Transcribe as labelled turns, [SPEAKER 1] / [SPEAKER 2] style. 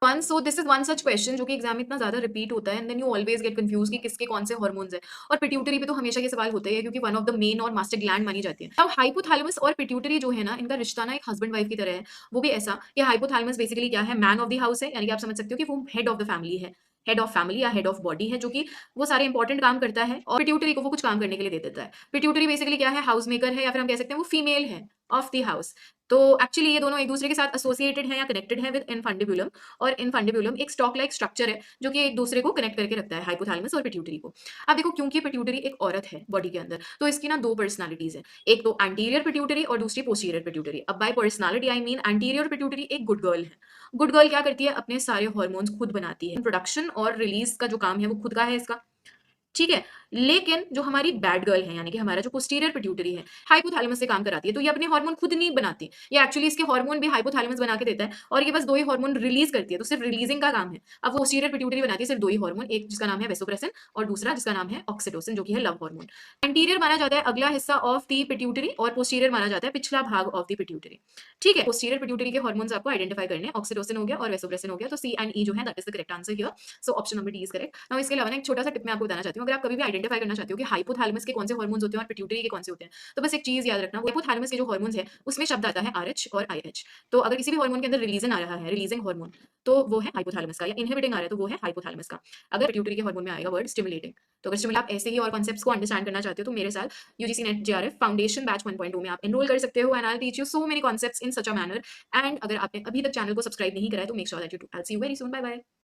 [SPEAKER 1] One so this is one such question जो कि exam में इतना ज्यादा रिपीट होता है and then you always get confuse कि किसके कौन से हार्मोन्स है। और पिट्यूटरी पे तो हमेशा ये सवाल होता ही है क्योंकि वन ऑफ द मेन और मास्टर ग्लैंड मानी जाती है। अब हाइपोथैलेमस और पिट्यूटरी जो है ना, इनका रिश्ता ना एक हस्बैंड वाइफ की तरह है। वो भी ऐसा कि हाइपोथैलेमस बेसिकली क्या है, मैन ऑफ द हाउस है, यानी कि आप समझ सकते हो कि वो हेड ऑफ द फैमिली है, हेड ऑफ फैमिली या हेड ऑफ बॉडी है, जो कि वो सारे इंपॉर्टेंट काम करता है और पिट्यूटरी को वो कुछ काम करने के लिए दे देता है। पिट्यूटरी बेसिकली क्या है, हाउस मेकर है, या फिर हम कह सकते हैं वो फीमेल है ऑफ द हाउस। तो एक्चुअली ये दोनों एक दूसरे के साथ एसोसिएटेड है या कनेक्टेड है विद इनफंडिबुलम। और इनफंडिबुलम एक स्टॉक लाइक स्ट्रक्चर है जो कि एक दूसरे को कनेक्ट करके रखता है हाइपोथैलेमस और पिट्यूटरी को। अब देखो, क्योंकि पिट्यूटरी एक औरत है बॉडी के अंदर, तो इसकी ना दो पर्सनालिटीज है, एक तो एंटीरियर पिट्यूटरी और दूसरी पोस्टीरियर पिट्यूटरी। अब by personality I mean anterior pituitary एक गुड गर्ल है। गुड गर्ल क्या करती है, अपने सारे हॉर्मोन्स खुद बनाती है, प्रोडक्शन और रिलीज का जो काम है वो खुद का है इसका, ठीक है। लेकिन जो हमारी बैड गर्ल है, यानी कि हमारा जो पोस्टीरियर पिट्यूटरी है, हाइपोथैलेमस से काम कराती है, तो ये अपने हार्मोन खुद नहीं बनाती। ये एक्चुअली इसके हार्मोन भी हाइपोथैलेमस बना के देता है और ये बस दो ही हार्मोन रिलीज करती है, तो सिर्फ रिलीजिंग का काम है। अब पोस्टीरियर पिट्यूटरी बनाती है सिर्फ दो ही हार्मोन, एक जिसका नाम है वेसोप्रेसिन और दूसरा जिसका नाम है ऑक्सीटोसिन, जो कि है लव हार्मोन। एंटीरियर माना जाता है अगला हिस्सा ऑफ दी पिट्यूटरी और पोस्टीरियर माना जाता है पिछला भाग ऑफ दी पिट्यूटरी, ठीक है। पोस्टीरियर पिट्यूटरी के हार्मोन्स आपको आइडेंटिफाई करने हैं, ऑक्सीटोसिन हो गया और वेसोप्रेसिन हो गया, तो सी एंड ई जो है that is the correct answer here. So option number D is correct. Now इसके अलावा ना एक छोटा सा टिप मैं आपको बताना चाहती हूँ, अगर आप कभी भी आइडेंटिफाई करना चाहते हो कि हाइपोथैलेमस के कौन से हार्मोन्स होते हैं और पिट्यूटरी के कौन से होते हैं, तो बस एक चीज याद रखना, हाइपोथैलेमस के जो हार्मोन्स है उसमें शब्द आता है आरएच और आईएच। तो अगर किसी भी हार्मोन के अंदर रिलीजन आ रहा है, रिलीजिंग हार्मोन, तो वो है हाइपोथैलेमस का, या इनहिबिटिंग आ रहा है तो वो है हाइपोथैलेमस का। अगर पिट्यूटरी के हार्मोन में आएगा वर्ड स्टिमुलेटिंग। तो अगर स्टिमुलेट आप ऐसे ही और कॉन्सेप्ट्स को अंडरस्टैंड करना चाहते हो तो मेरे साथ UGC net JRF foundation batch 1.2 में आप एनरोल कर सकते हो and I will teach you so many concepts in such a manner. And अगर आपने अभी तक चैनल को सब्सक्राइब नहीं करा है तो make sure that you do. I will see you very soon. Bye bye.